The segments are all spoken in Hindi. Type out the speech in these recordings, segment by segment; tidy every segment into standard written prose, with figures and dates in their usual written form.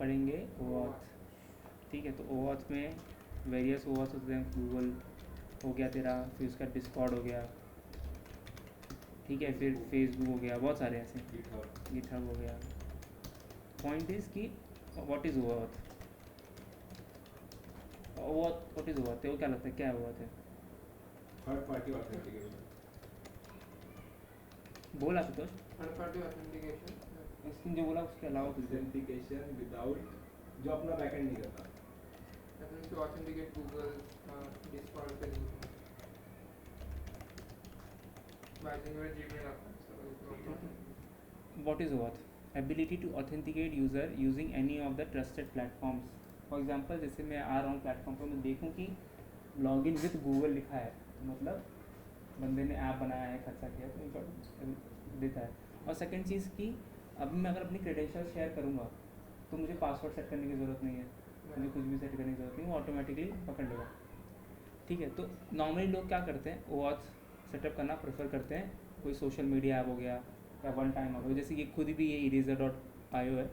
पढ़ेंगे OAuth। ठीक है, तो OAuth में वेरियस OAuth होते हैं। गूगल हो गया तेरा, फिर उसका डिस्कॉर्ड हो गया, ठीक है, फिर फेसबुक हो गया, बहुत सारे ऐसे, गिटहब हो गया। पॉइंट इज कि what is OAuth? What is OAuth? तेरे को क्या लगता है क्या है OAuth है? Third party authentication. बोला आशुतोष, थर्ड पार्टी ऑथेंटिकेशन, इसने जो बोला उसके अलावा कुछ बोल। ऑथेंटिकेशन विदाउट, जो अपना बैकएंड नहीं करता। to authenticate Google, Discord, Facebook by using your Gmail account. What is OAuth? Ability to authenticate user using any of the trusted platforms. For example जैसे मैं आ रहा हूँ प्लेटफॉर्म पर, मैं देखूँ कि लॉगिन विद गूगल लिखा है, तो मतलब बंदे ने ऐप बनाया है, खर्चा किया, तो इनको देता है। और सेकंड चीज़ कि अभी मैं अगर अपनी क्रेडेंशियल शेयर करूँगा तो मुझे पासवर्ड सेट करने की ज़रूरत नहीं है, मुझे कुछ भी सेट करने की ज़रूरत नहीं, वो ऑटोमेटिकली पकड़ लेगा। ठीक है, तो नॉर्मली लोग क्या करते हैं, OAuth सेटअप करना प्रेफर करते हैं। कोई सोशल मीडिया ऐप हो गया या वन टाइम हो गया, जैसे कि खुद भी ये eraser.io है,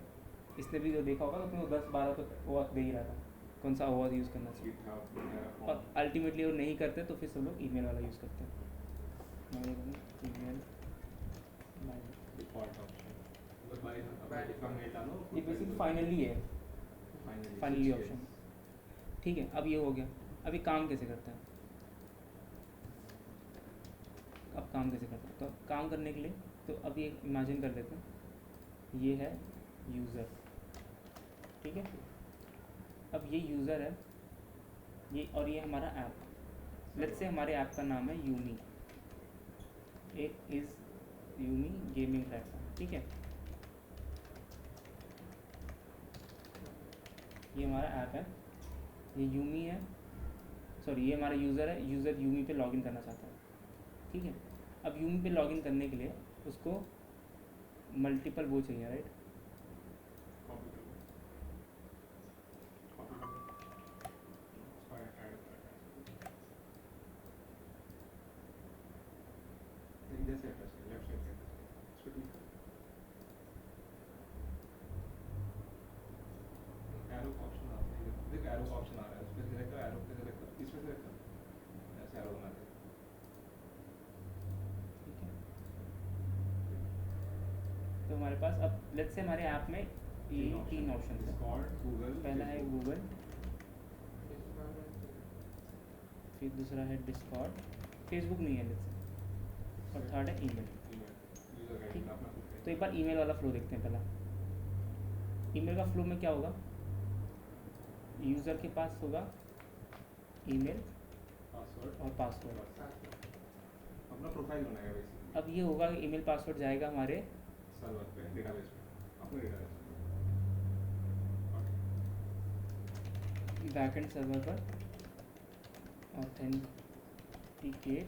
इसने भी जो देखा होगा तो अपने 10-12 तो OAuth दे ही रहा था, कौन सा OAuth यूज़ करना चाहिए। और अल्टीमेटली वो नहीं करते तो फिर सब लोग ईमेल वाला यूज़ करते हैं। ईमेल डिफॉल्ट ऑप्शन ये बेसिक फाइनली है, फाइनली ऑप्शन। ठीक है, अब ये हो गया। अभी काम कैसे करता है, अब काम कैसे करता है, तो काम करने के लिए तो अब ये इमेजिन कर लेते हैं, ये है यूज़र, ठीक है। अब ये यूज़र है, ये और ये हमारा ऐप। लेट्स से हमारे ऐप का नाम है यूमी, एक इज़ यूमी गेमिंग प्लेटफॉर्म, ठीक है। ये हमारा ऐप है, ये यूमी है, सॉरी ये हमारा यूज़र है, यूज़र यूमी पे लॉगिन करना चाहता है, ठीक है। अब यूमी पे लॉगिन करने के लिए उसको मल्टीपल वो चाहिए, राइट। ऑप्शन आ रहा है, उसमें सेलेक्ट कर, एरो पे सेलेक्ट कर, इसमें सेलेक्ट कर, ऐसे एरो बना दे। ठीक है, तो हमारे पास अब लेट्स से हमारे ऐप में ये तीन ऑप्शन है। गूगल, पहला है गूगल, फिर दूसरा है डिस्कॉर्ड, फेसबुक नहीं है लेट्स से, और थर्ड है ईमेल। ठीक, तो एक बार ईमेल वाला फ्लो देखते हैं। पहला ईमेल का फ्लो में क्या होगा, यूज़र के पास होगा ईमेल पासवर्ड और पासवर्ड। अपना प्रोफाइल बनाएगा बेसिकली। अब ये होगा ईमेल पासवर्ड जाएगा हमारे सर्वर पे, डेटाबेस पे, अपने डेटाबेस बैकएंड सर्वर पर, ऑथेंटिकेट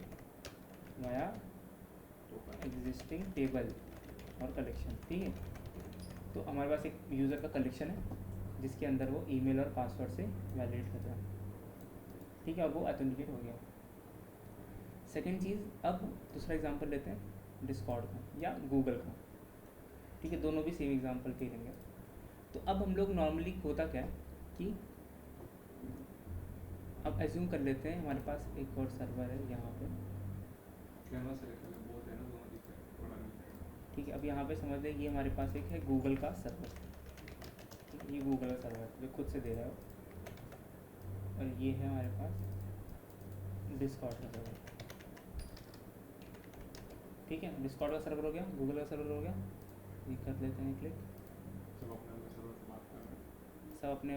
वाया एग्जिस्टिंग टेबल और कलेक्शन, ठीक है। तो हमारे पास एक यूज़र का कलेक्शन है जिसके अंदर वो ईमेल और पासवर्ड से वैलिडेट कर रहा है, ठीक है, और वो ऑथेंटिकेट हो गया। सेकंड चीज़, अब दूसरा एग्जांपल लेते हैं डिस्कॉर्ड का या गूगल का, ठीक है, दोनों भी सेम एग्जांपल पे लेंगे। तो अब हम लोग नॉर्मली होता क्या है कि अब एज्यूम कर लेते हैं हमारे पास एक और सर्वर है यहाँ पे, कैनवास सेलेक्ट कर, बहुत है ना, दोनों दिख रहा है, बड़ा दिख रहा है। ठीक है। अब यहाँ पे समझ लें ये हमारे पास एक है गूगल का सर्वर, ठीक है, ये गूगल का सर्वर जो खुद से दे रहा है, और ये है हमारे पास डिस्कॉर्ड का सर्वर, ठीक है। डिस्कॉर्ड का सर्वर हो गया, गूगल का सर्वर हो गया, ये कर लेते हैं क्लिक। सब अपने अपने सर्वर से बात कर रहे हैं। सब अपने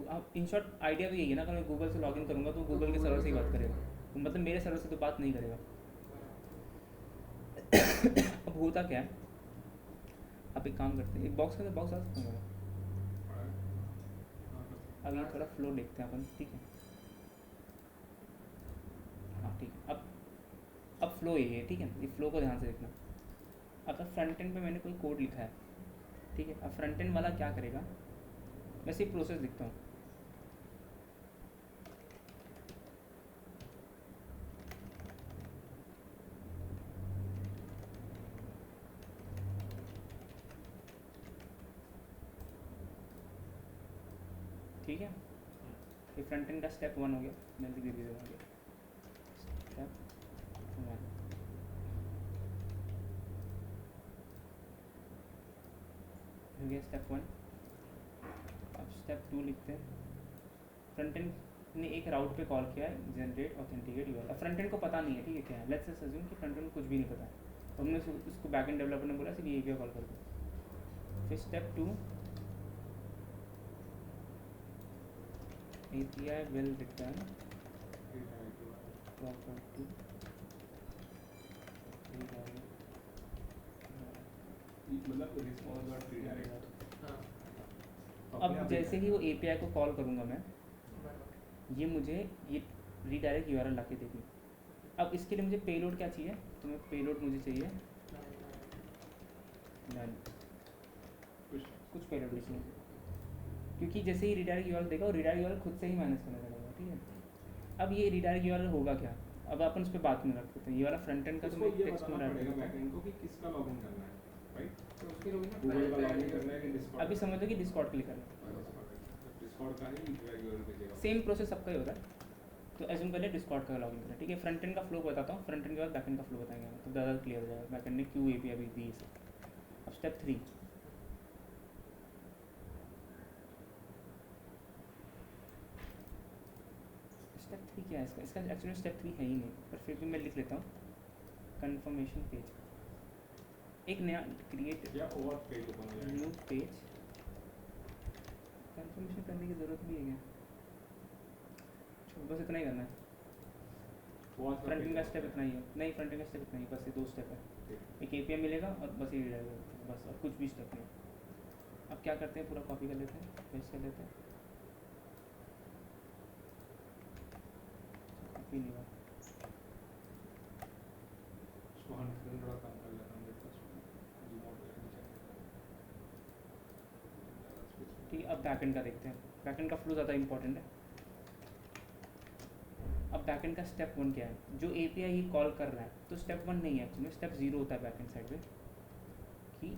अब इन शॉर्ट आइडिया तो यही है ना, अगर मैं गूगल से लॉगिन करूँगा तो गूगल के सर्वर से ही बात करेगा, तो मतलब मेरे सर्वर से तो बात नहीं करेगा। अब होता क्या है, आप एक काम करते हैं, एक बॉक्स का बॉक्स आ सकता हूँ। अब ये थोड़ा फ्लो देखते हैं अपन, ठीक है, हाँ ठीक है। अब फ्लो ये है, ठीक है, ये फ्लो को ध्यान से देखना। अगर फ्रंट एंड पे मैंने कोई कोड लिखा है, ठीक है, अब फ्रंट एंड वाला क्या करेगा, मैं सिर्फ प्रोसेस लिखता हूँ। ठीक है, ये फ्रंट एंड का स्टेप 1 हो गया, मैं लिख दे दूँगा स्टेप 1। हो गया स्टेप 1। अब स्टेप 2 लिखते हैं। फ्रंट एंड ने एक राउट पे कॉल किया है जनरेट ऑथेंटिकेट यूआरएल। अब फ्रंट एंड को पता नहीं है, ठीक है, क्या है, लेट्स अज्यूम कि फ्रंट एंड को कुछ भी नहीं पता है। हमने उसको बैक एंड डेवलपर ने बोला सिर्फ ये एपीआई कॉल कर दो। फिर step 2 API will return property मतलब रिस्पॉन्स और रीडायरेक्ट। हाँ अब जैसे ही वो API को कॉल करूँगा मैं, बराबर ये मुझे ये रीडायरेक्ट यूआरएल ला के देगी। अब इसके लिए मुझे पेलोड क्या चाहिए, तो मैं पेलोड मुझे चाहिए डन, कुछ पेलोड लिखिए, क्योंकि जैसे ही रीडायरेक्ट यूआरएल देगा, और रीडायरेक्ट यूआरएल खुद से ही मैनेज करने लगेगा, ठीक है। अब ये रीडायरेक्ट यूआरएल होगा क्या, अब अपन उस पर बात नहीं रखते हैं। ये वाला फ्रंट एंड का तो उसको मैं ये टेक्स्ट में बताना डाल पड़ेगा देता हूँ। बैकएंड को कि किसका लॉगिन करना है, राइट? तो उसके लिए ना गूगल का लॉगिन करना है कि डिस्कॉर्ड? अभी समझ लो कि डिस्कॉर्ड क्लिक करना, डिस्कॉर्ड का ही यूआरएल भेजेगा। सेम प्रोसेस सबका ही होता है। तो एज्यूम कर ले डिस्कॉर्ड का लॉगिन करें, ठीक है। फ्रंट एंड का फ्लो बताता हूँ, फ्रंट एंड के बाद बैक एंड का फ्लो बताएंगे हम, तो ज़्यादा क्लियर हो जाएगा बैक एंड ने क्यों API भी दी इसे। अब स्टेप 3 क्या है इसका, इसका एक्चुअली स्टेप 3 है ही नहीं, पर फिर भी मैं लिख लेता हूँ। कन्फर्मेशन पेज, एक नया क्रिएट या ओवर पेज ओपन हो जाएगा। New page. कन्फर्मेशन करने की ज़रूरत भी है क्या, बस इतना ही करना है। फ्रंट एंड का स्टेप इतना ही है, नहीं फ्रंट एंड का स्टेप इतना ही, बस ये 2 स्टेप है। एक API मिलेगा और बस ये रहेगा, बस और कुछ भी स्टेप नहीं। अब क्या करते हैं, पूरा कॉपी कर लेते हैं, पेस्ट कर लेते हैं। कॉपी नहीं हुआ, उसको 100 थोड़ा कम कर लेता हूँ, जूम आउट करके नीचे। ठीक है। अब बैकएंड का देखते हैं, बैकएंड का फ्लो ज़्यादा इंपॉर्टेंट है। अब बैकएंड का स्टेप 1 क्या है, जो API ही कॉल कर रहा है, तो स्टेप 1 नहीं है एक्चुअली, स्टेप 0 होता है बैकएंड साइड पे, कि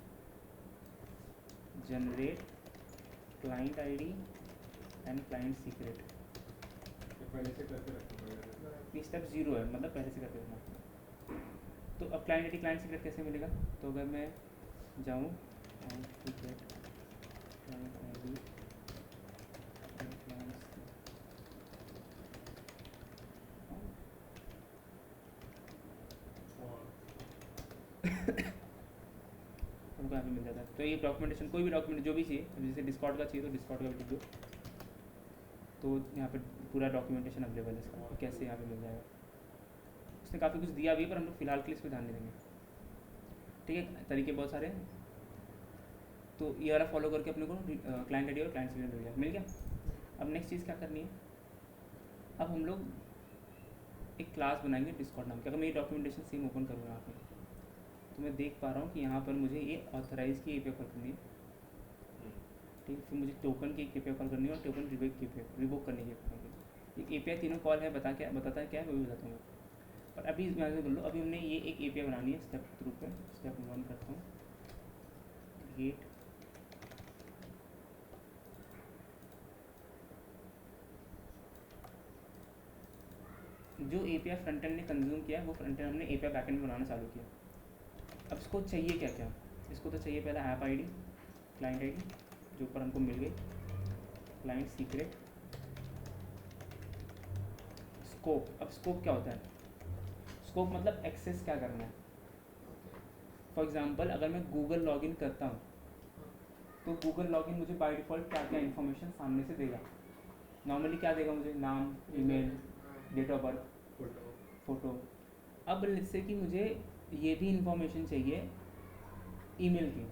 generate client ID and client secret. पहले से करके रखना पड़ेगा। ये स्टेप 0 है, मतलब पहले से करके रखना। तो अब क्लाइंट ID क्लाइंट सीक्रेट कैसे मिलेगा, तो अगर मैं जाऊँ सीक्रेट क्लाइंट ID उनको यहाँ पे मिल जाता है। तो ये डॉक्यूमेंटेशन, कोई भी डॉक्यूमेंट जो भी चाहिए, जैसे डिस्कॉर्ड का चाहिए तो डिस्कॉर्ड का भी लिख दो, तो यहाँ पे पूरा डॉक्यूमेंटेशन अवेलेबल है इसका, तो कैसे यहाँ पे मिल जाएगा। उसने काफ़ी कुछ दिया भी है, पर हम लोग फिलहाल के लिए इस पर ध्यान नहीं देंगे, ठीक है। तरीके बहुत सारे हैं, तो ये वाला फॉलो करके अपने को क्लाइंट ID और क्लाइंट सीक्रेट मिल गया। अब नेक्स्ट चीज़ क्या करनी है, अब हम लोग एक क्लास बनाएंगे डिस्कॉर्ड नाम की। अगर मैं ये डॉक्यूमेंटेशन सेम ओपन करूँगा यहाँ पे, तो मैं देख पा रहा हूँ कि यहाँ पर मुझे ये ऑथराइज की API कॉल करनी है, ठीक है। फिर मुझे टोकन की API कॉल करनी है, और टोकन रिवोक करने की API। एक API तीनों कॉल है, बताता है क्या है, वो भी बताता हूँ। पर अभी मैं से बोल लो, अभी हमने ये एक API बनानी है स्टेप थ्रू पे। स्टेप 1 करता हूँ, गेट जो API फ्रंट एंड ने कंज्यूम किया है, वो फ्रंट एंड हमने API बैक एंड में बनाना चालू किया। अब इसको चाहिए क्या क्या, इसको तो चाहिए पहला ऐप ID, क्लाइंट ID जो ऊपर हमको मिल गई, क्लाइंट सीक्रेट, स्कोप। अब स्कोप क्या होता है, स्कोप मतलब एक्सेस क्या करना है। फॉर एग्जांपल अगर मैं गूगल लॉगिन करता हूँ, तो गूगल लॉगिन मुझे बाय डिफ़ॉल्ट क्या क्या इन्फॉर्मेशन सामने से देगा। नॉर्मली क्या देगा मुझे, नाम, email, date of birth, photo. अब जिससे कि मुझे ये भी इंफॉर्मेशन चाहिए ईमेल की,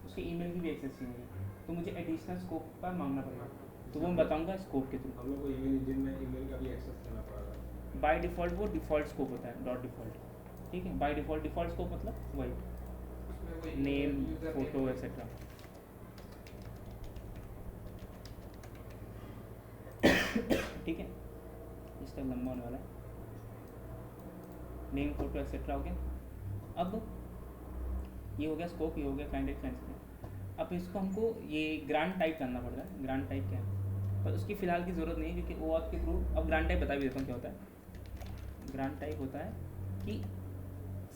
उसके ईमेल की भी एक्सेस चाहिए, तो मुझे एडिशनल स्कोप पर मांगना पड़ेगा, तो वो मैं बताऊंगा स्कोप के थ्रू। हम लोग को ईमेल इंजन में ईमेल का भी एक्सेस देना पड़ेगा। बाय डिफ़ॉल्ट वो डिफ़ॉल्ट स्कोप होता है, डॉट डिफ़ॉल्ट, ठीक है। बाय डिफ़ॉल्ट स्कोप मतलब वही उसमें वही name, user photo name etcetera. ठीक है, इस टाइम लंबा होने वाला है। नेम, फोटो एक्सेट्रा हो गया। अब ये हो गया स्कोप, ये हो गया क्लाइंट क्लाइंट। अब इसको हमको ये ग्रांट टाइप करना पड़ता है। ग्रांट टाइप क्या है, पर उसकी फ़िलहाल की ज़रूरत नहीं है, क्योंकि OAuth के थ्रू अब ग्रांट टाइप बता भी देता हूँ क्या होता है। ग्रांट टाइप होता है कि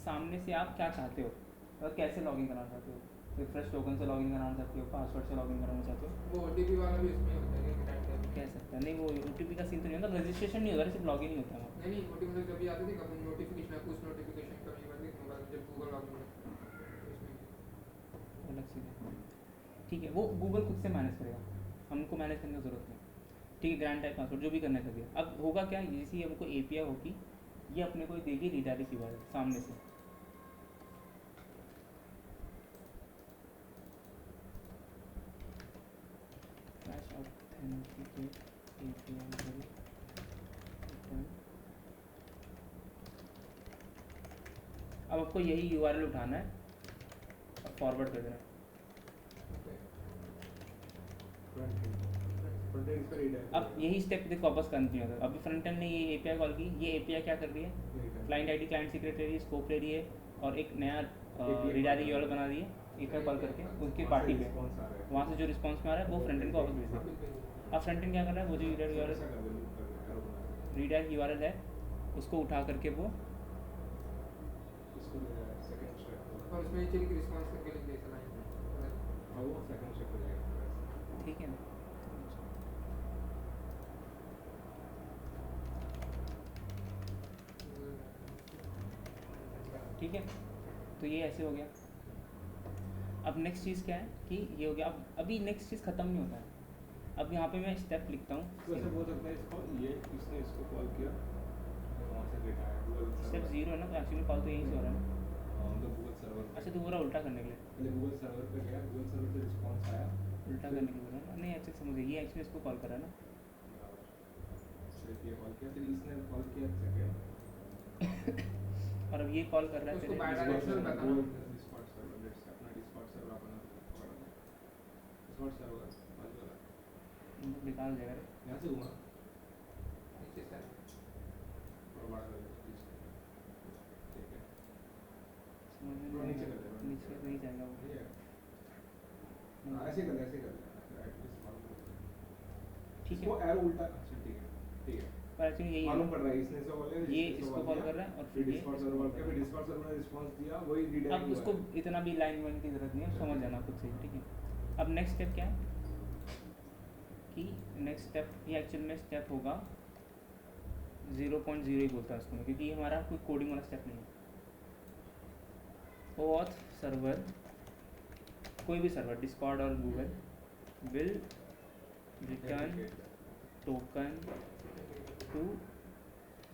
सामने से आप क्या चाहते हो और कैसे लॉगिन कराना चाहते हो। रिफ्रेश टोकन से लॉगिन कराना चाहते हो, पासवर्ड से लॉगिन कराना चाहते हो, वो OTP वाला भी इसमें होता है क्या ग्रांट टाइप? कह सकते हैं। नहीं, वो OTP का सीन तो नहीं होता, रजिस्ट्रेशन नहीं होता, सिर्फ लॉगिन ही होता है वहाँ। नहीं नहीं, OTP मतलब जब भी आते थे कभी नोटिफिकेशन, पुश नोटिफिकेशन कभी बार मोबाइल जब गूगल लॉगिन इसमें अलग चीज़ है, ठीक है, वो गूगल खुद से मैनेज करेगा, हमको मैनेज करने की ज़रूरत नहीं। ठीक है, ग्रांट टाइप पासवर्ड जो भी करना चाहिए। अब होगा क्या, जैसे हमको API होगी, ये अपने को देगी रिडायरेक्ट यूआरएल सामने से। अब आपको यही यूआरएल उठाना है और फॉरवर्ड कर देना है। अब यही स्टेप देखो वापस कंटिन्यू होगा। अभी फ्रंट एंड ने ये API कॉल की, ये API क्या कर रही है, क्लाइंट आईडी क्लाइंट सीक्रेट ले रही है, स्कोप ले रही है, और एक नया रिडायरेक्ट यूआरएल बना रही है API कॉल करके उसकी पार्टी पे। वहाँ से जो रिस्पॉन्स में आ रहा है वो फ्रंट एंड को वापस भेज देगा। अब फ्रंट एंड क्या कर रहा है, वो जो रिडायरेक्ट यूआरएल है उसको उठा करके वो और उसमें नीचे लिख रिस्पांस करके लिख दे चलाएं। ठीक है ना। ठीक है, तो ये ऐसे हो गया। अब नेक्स्ट चीज़ क्या है कि ये हो गया। अब अभी नेक्स्ट चीज़ ख़त्म नहीं होता है। अब यहाँ पे मैं स्टेप लिखता हूँ, वैसे बोल सकता है इसको, ये इसने इसको कॉल किया, वहाँ से डेटा है गूगल स्टेप 0 है ना, तो एक्चुअली कॉल तो यहीं से हो रहा है ना। मतलब गूगल सर्वर। अच्छा, तो पूरा उल्टा करने के लिए, पहले गूगल सर्वर पे गया, गूगल सर्वर से रिस्पॉन्स आया, उल्टा करने के लिए बोल रहा है। नहीं, एक्चुअली समझिए, ये एक्चुअली इसको कॉल कर रहा है ना। फिर ये कॉल किया, फिर इसने कॉल किया सेकंड, और अब ये कॉल कर रहा है उसको तेरे bidirectional Discord बताना। server। डिस्कॉर्ड सर्वर, लेट्स अपना डिस्कॉर्ड सर्वर अपना डिस्कॉर्ड सर्वर बाजू वाला निकाल देगा रे। यहाँ से घुमा नीचे से और बड़ा कर दे, ठीक है, समझ में थोड़ा नहीं नीचे आया। कर दे, थोड़ा नीचे नहीं जाएगा वो। ये हाँ, ऐसे कर दे, ऐसे कर दे, एटलीस्ट मालूम ठीक इसको है, एरो उल्टा, अच्छा ठीक है, ठीक है, पर एक्चुअली यही है मालूम ना, पड़ रहा है, इसने इसको कॉल किया, ये इसको कॉल कर रहा है और फिर फिर ये डिस्कॉर्ड इसको सर्वर call के, कर फिर रहा डिस्कॉर्ड सर्वर ने रिस्पांस दिया, वही है। रिडायरेक्ट अब उसको इतना भी लाइन वाइन की ज़रूरत नहीं है, समझ जाना खुद से ही, ठीक है। अब नेक्स्ट स्टेप क्या है कि नेक्स्ट स्टेप ये एक्चुअल में स्टेप होगा 0.0 ही बोलता है उसको मैं, क्योंकि ये हमारा कोई कोडिंग वाला स्टेप नहीं है। OAuth सर्वर, कोई भी सर्वर, डिस्कॉर्ड और Google, will return token to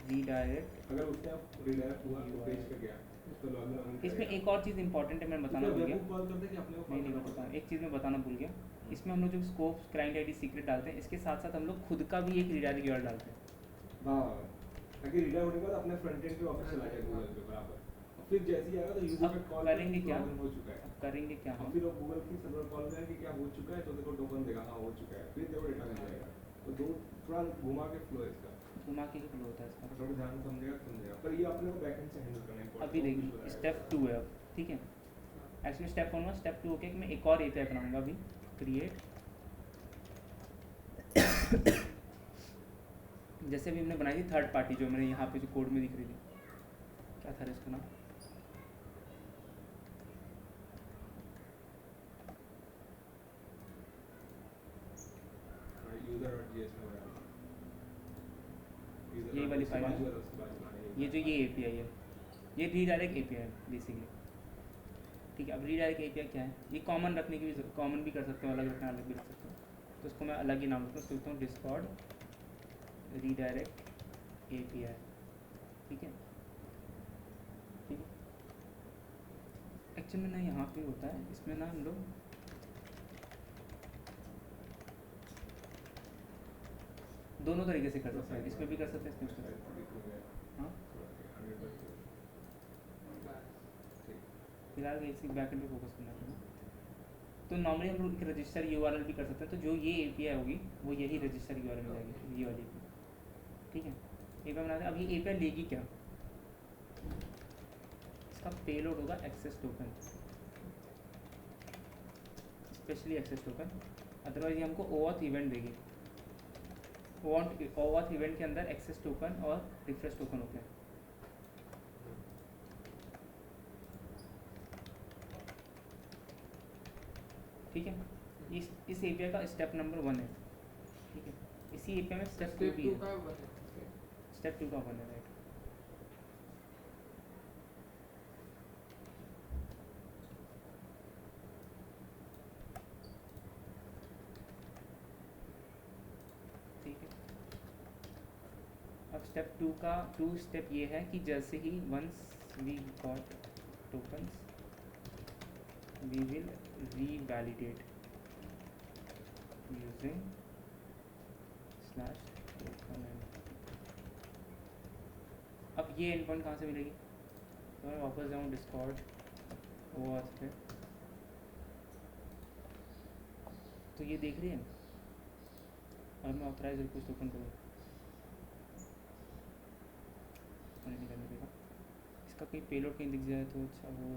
redirect. अगर उसने रिडायरेक्ट हुआ तो पेज पे गया, उस पर लॉगिन इसमें एक और चीज़ इंपॉर्टेंट है, मैं बताना भूल गया। कॉल करते कि अपने को नहीं नहीं, मैं बताऊँ, एक चीज़ मैं बताना भूल गया। इसमें हम लोग जो स्कोप क्लाइंट आईडी सीक्रेट डालते हैं, इसके साथ साथ हम लोग खुद का भी एक रिडायरेक्ट यूआरएल डालते हैं। हाँ, ताकि रीडर होने के बाद अपने फ्रंट एंड पे वापस चला जाए गूगल पे बराबर। और फिर जैसे ही आएगा तो यूजर अब पे कॉल करेंगे क्या? हो चुका है, अब करेंगे क्या और हम, फिर वो गूगल की सर्वर कॉल में कि क्या हो चुका है, तो देखो टोकन देगा हाँ हो चुका है, फिर देखो डेटा मिल जाएगा। तो दो थोड़ा घुमा के फ्लो है इसका, घुमा के ही फ्लो होता है इसका। थोड़ा ध्यान समझेगा, पर ये अपने को बैकएंड से हैंडल करना है। अभी देखिए स्टेप 2 है अब, ठीक है। एक्चुअली स्टेप 1 स्टेप 2 हो गया कि मैं एक और API बनाऊंगा अभी, क्रिएट। जैसे अभी हमने बनाई थी थर्ड पार्टी, जो मैंने यहाँ पे जो कोड में दिख रही थी, क्या था इसका नाम, user.js में बनाया, यही वाली फाइल है। ये जो ये API है, ये रीडायरेक्ट API है बेसिकली, ठीक है। अब रीडायरेक्ट API क्या है, ये कॉमन रखने की भी, कॉमन भी कर सकते हो, अलग रखना अलग भी रख सकते हो, तो उसको मैं अलग ही नाम रखता हूँ, डिस्कॉर्ड रीडायरेक्ट API, ठीक है। ठीक है, एक्चुअली में ना यहाँ पे होता है, इसमें ना हम लोग दोनों तरीके से कर सकते हैं, इसमें भी कर सकते हैं, इसमें भी कर सकते हैं। हाँ, फिलहाल इसी बैकएंड पे फोकस करना है। तो नॉर्मली हम लोग एक रजिस्टर URL भी कर सकते हैं, तो जो ये API होगी वो यही रजिस्टर URL में जाएगी, ये वाली, ठीक है। API बनाते हैं। अब ये API लेगी क्या, इसका पेलोड होगा access token, specially access token, otherwise ये हमको OAuth इवेंट देगी। OAuth इवेंट के अंदर एक्सेस टोकन और रिफ्रेश टोकन होते हैं। ठीक है, इस एपीआई का स्टेप नंबर 1 है। ठीक है, इसी एपीआई में स्टेप 2 भी है। स्टेप 2 का 1 है, राइट। ठीक है, अब स्टेप 2 का 2 स्टेप ये है कि जैसे ही once we got tokens we will revalidate using /token। अब ये एंड पॉइंट कहाँ से मिलेगी? तो मैं वापस जाऊँ डिस्कॉर्ड OAuth पे, तो ये देख रही है। और मैं ऑथराइज रिक्वेस्ट ओपन करूँ, नहीं करने देगा। इसका कोई पेलोड कहीं दिख जाए तो अच्छा वो,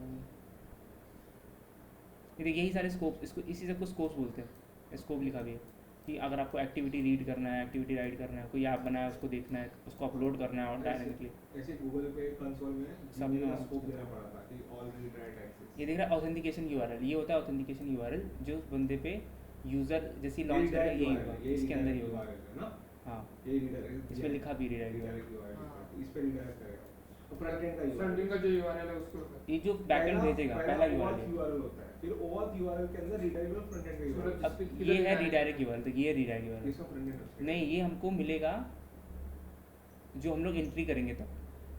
ये देखिए यही सारे स्कोप, इसको इसी से कुछ स्कोप्स बोलते हैं। स्कोप लिखा भी है कि अगर आपको एक्टिविटी रीड करना है, एक्टिविटी राइट करना है, कोई ऐप बनाया है उसको देखना है, उसको अपलोड करना है और डायरेक्टली ऐसे गूगल पे कंसोल में सब में का स्कोप देना पड़ा था कि ऑल रीड राइट एक्सेस। ये देख रहा है ऑथेंटिकेशन URL, ये होता है ऑथेंटिकेशन URL जो बंदे पे यूज़र जैसे लॉन्च करेगा यही होगा, इसके अंदर ही होगा ना। हाँ, ये रीडायरेक्ट इस पर लिखा भी रीडायरेक्ट। इस पे रीडायरेक्ट करेगा। तो फ्रंट एंड का जो URL है उसको ये जो बैकएंड भेजेगा पहला URL होता है, फिर OAuth URL के अंदर रीडायरेक्ट फ्रंट एंड का URL। अब ये है रीडायरेक्ट URL, तो ये रीडायरेक्ट URL इसका फ्रंट एंड नहीं, ये हमको मिलेगा जो हम लोग एंट्री करेंगे तब।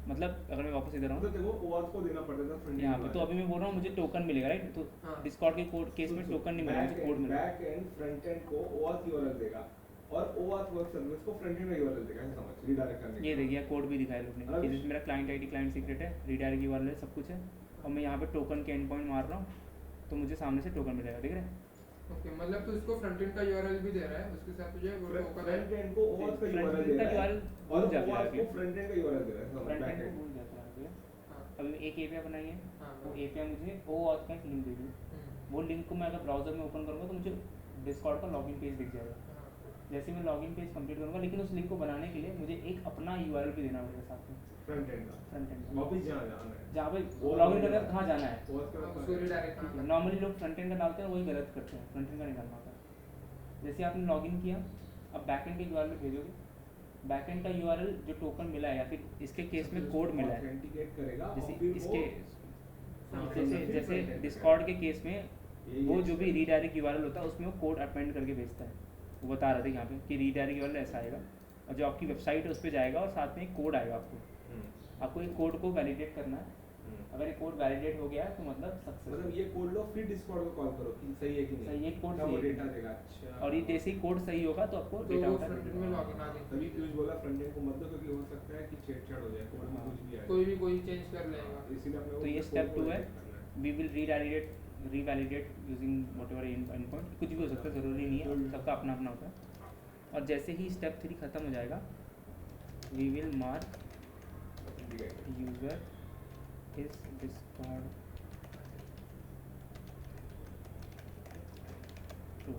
मतलब अगर मैं वापस इधर आऊँ तो देखो OAuth को देना पड़ता था फ्रंट यहाँ पे, तो अभी मैं बोल रहा हूँ मुझे टोकन मिलेगा, राइट। तो डिस्कॉर्ड के कोड केस में टोकन नहीं मिला, मुझे कोड मिला। बैक एंड फ्रंट एंड को OAuth URL देगा और OAuth वर्क सर्विस को फ्रंट एंड का URL देगा, ऐसे समझ रीडायरेक्ट करने ये देखिए कोड भी दिखाया लोग ने कि जिसमें मेरा क्लाइंट आईडी क्लाइंट सीक्रेट है, रीडायरेक्ट URL है, सब कुछ है, और मैं यहाँ पे टोकन के एंड पॉइंट मार रहा हूँ तो मुझे सामने से टोकन मिलेगा, देख रहे हैं। ओके, मतलब तो इसको फ्रंट एंड का URL भी दे रहा है, उसके साथ तुझे वो टोकन फ्रंट एंड को OAuth का URL दे रहा है और OAuth को फ्रंट एंड का URL दे रहा है, फ्रंट बैक एंड एंड। को भूल जाता है। हाँ अभी एक API बनाई है, हाँ वो API मुझे OAuth का एक लिंक दे दी, वो लिंक को मैं अगर ब्राउजर में ओपन करूँगा तो मुझे डिस्कॉर्ड का लॉगिन पेज दिख जाएगा। जैसे मैं लॉगिन पेज कंप्लीट करूँगा, लेकिन उस लिंक को बनाने के लिए मुझे एक अपना URL भी देना पड़ेगा साथ में, फ्रंट एंड का फ्रंट एंड वापस जहाँ जाना है, जहाँ पे लॉगिन करना है कहाँ जाना है। OAuth का उसको रिडायरेक्ट ठीक है, नॉर्मली लोग फ्रंट एंड का डालते हैं, वही गलत करते हैं, फ्रंट एंड का नहीं डालना होता। जैसे आपने लॉगिन किया, अब बैक एंड के URL भेजोगे, बैक एंड का URL जो टोकन मिला है या फिर इसके केस में कोड मिला है, ऑथेंटिकेट करेगा और जैसे फिर इसके हाँ, जैसे फिर जैसे front end डिस्कॉर्ड के केस में ये- वो जो भी रीडायरेक्ट URL होता है उसमें वो कोड अपेंड करके भेजता है। वो बता रहे थे यहाँ पे कि रीडायरेक्ट URL ऐसा आएगा और जो आपकी वेबसाइट है उस पर जाएगा और साथ में एक कोड आएगा आपको एक कोड को वैलिडेट करना है। अगर ये कोड वैलिडेट हो गया है तो मतलब सक्सेस। मतलब ये कोड लो फिर डिस्कॉर्ड को कॉल करो कि सही है कि नहीं, सही है, कोड तब वो सही है। डेटा देगा। अच्छा, और ये जैसे ही कोड सही होगा तो आपको तो डेटा वो उठा फ्रंट एंड में लॉगिन आ गई, तभी पीयूष बोला फ्रंट एंड को मत दो क्योंकि हो सकता है कि छेड़छाड़ हो जाए, कोड में हाँ। कुछ भी आए, कोई भी कोई चेंज कर लेगा। इसीलिए अपने तो ये step 2 है। We will revalidate using whatever end point, कुछ भी हो सकता है, ज़रूरी नहीं है, सबका अपना अपना होता है। और जैसे ही स्टेप 3 खत्म हो जाएगा, we will mark user is Discord true.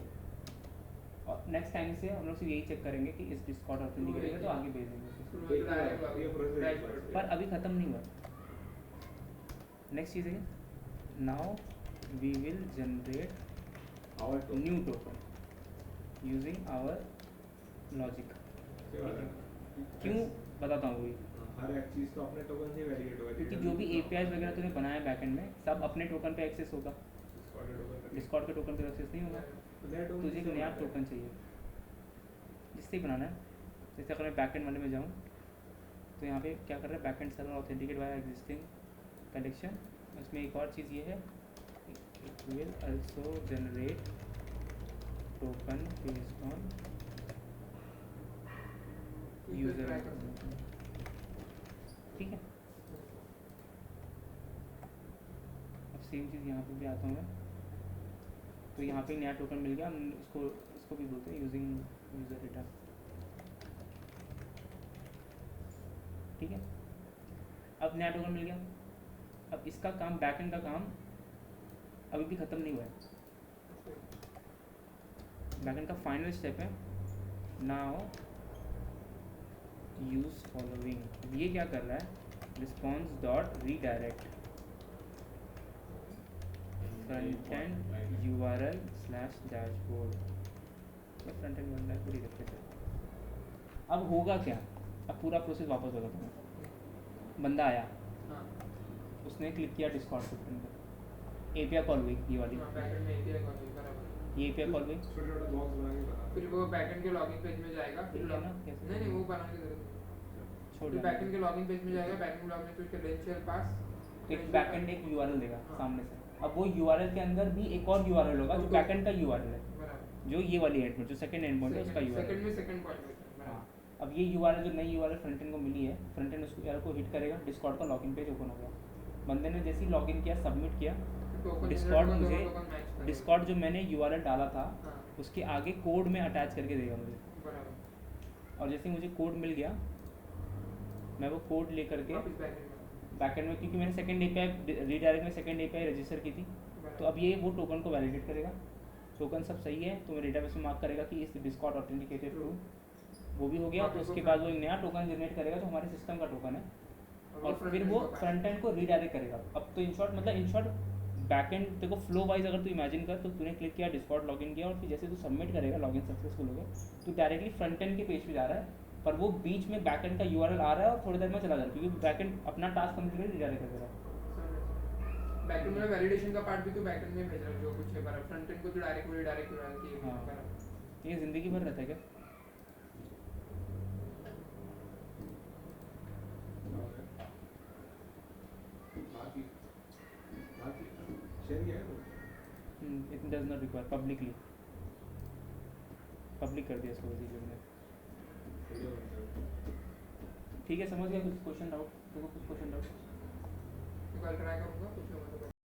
और नेक्स्ट टाइम से हम लोग सिर्फ यही चेक करेंगे कि इस डिस्कॉर्ड ऑथेंटिकेट है तो आगे भेज देंगे उसको। पर अभी ख़त्म नहीं हुआ। नेक्स्ट चीज़ है, now we will generate our new token using our logic. क्यों बताता हूँ वही, हर एक चीज तो अपने टोकन से वैलिडेट होगा, क्योंकि जो भी APIs वगैरह तूने बनाया बैकएंड में सब अपने टोकन पे एक्सेस होगा, डिस्कॉर्ड के टोकन पे एक्सेस नहीं होगा। तुझे एक नया टोकन चाहिए जिससे ही बनाना है। जैसे अगर मैं बैकएंड वाले में जाऊँ तो यहाँ पे क्या कर रहा है, backend server authenticate via existing collection. उसमें एक और चीज़ ये है, it will also generate token based on user. ठीक है, अब सेम चीज़ यहाँ पे भी आता हूँ मैं। तो यहाँ पे नया टोकन मिल गया, हम उसको भी बोलते हैं यूजिंग यूज़र डेटा। ठीक है, अब नया टोकन मिल गया। अब इसका काम, बैकएंड का काम अभी भी ख़त्म नहीं हुआ है। बैकएंड का फाइनल स्टेप है, नाउ यूज फॉलोइंग, ये क्या कर रहा है, response dot redirect front end URL slash dashboard, front end URL को रिडायरेक्ट कर। अब होगा क्या, अब पूरा प्रोसेस वापस होगा तुम्हें, बंदा आया, हाँ उसने क्लिक किया डिस्कॉर्ड बटन पर, API कॉल हुई, ये वाली हाँ बैकएंड में API कॉल हुई, बराबर। ये API कॉल हुई, छोटे छोटे बॉक्स बना के बना फिर वो बैकएंड के लॉगिन पेज में जाएगा, फिर ठीक है ना, कैसे नहीं वो बना के जरूरत नहीं। छोड़ फिर देना। बैकएंड के लॉगिन पेज में जाएगा, बैकएंड लॉगिन पे क्रेडेंशियल पास, एक बैकएंड एक URL देगा हाँ। सामने से, अब वो URL के अंदर भी एक और URL होगा जो तो- बैकएंड का URL है, बराबर। जो ये वाली एंड जो सेकंड एंड पॉइंट है उसका URL। सेकंड में सेकंड पॉइंट होता है, हाँ, बराबर। अब ये URL जो नई URL फ्रंट एंड को मिली है, फ्रंट एंड उसको URL को हिट करेगा, डिस्कॉर्ड का लॉगिन पेज ओपन हो गया, बंदे ने जैसे ही लॉगिन किया, सबमिट किया, टोकन डिस्कॉर्ड टोकन मुझे टोकन मैच करेगा। डिस्कॉर्ड जो मैंने URL डाला था हाँ उसके आगे कोड में अटैच करके देगा मुझे, बराबर। और जैसे ही मुझे कोड मिल गया मैं वो कोड ले करके वापस बैकएंड में, बैकएंड में, क्योंकि मैंने सेकंड API रीडायरेक्ट में सेकंड API रजिस्टर की थी, तो अब ये वो टोकन को वैलिडेट करेगा, टोकन सब सही है तो मेरे डेटाबेस में मार्क करेगा कि इस डिस्कॉर्ड ऑथेंटिकेटेड टू, वो भी हो गया, तो उसके बाद वो एक नया टोकन जनरेट करेगा जो हमारे सिस्टम का टोकन है, और फिर वो फ्रंट एंड को रीडायरेक्ट करेगा। अब तो इन शॉर्ट मतलब इन शॉर्ट बैकएंड देखो फ्लो वाइज अगर तू इमेजिन कर, तो तूने क्लिक किया, डिस्कॉर्ड लॉगिन किया, और फिर जैसे तू सबमिट करेगा, लॉगिन सक्सेसफुल हो गया, तो डायरेक्टली फ्रंट एंड के पेज पे जा रहा है, पर वो बीच में बैकएंड का URL आ रहा है और थोड़ी देर में चला जा रहा है, क्योंकि बैकएंड अपना टास्क कंप्लीट रीडायरेक्ट कर रहा है। बैकएंड में वैलिडेशन का पार्ट भी तो बैकएंड में भेज रहा है, जो कुछ है बराबर। फ्रंट एंड को तो डायरेक्ट रीडायरेक्ट हो रहा है कि हाँ। बराबर। ये ज़िंदगी भर रहता है क्या? बाकी बाकी शेयर किया है तो it does not require publicly, public कर दिया इसको वैसे ही मैंने। वीडियो बनता है। ठीक है, समझ गया। कुछ क्वेश्चन डाउट, देखो कुछ क्वेश्चन डाउट। कल ट्राई करूंगा कुछ होगा तो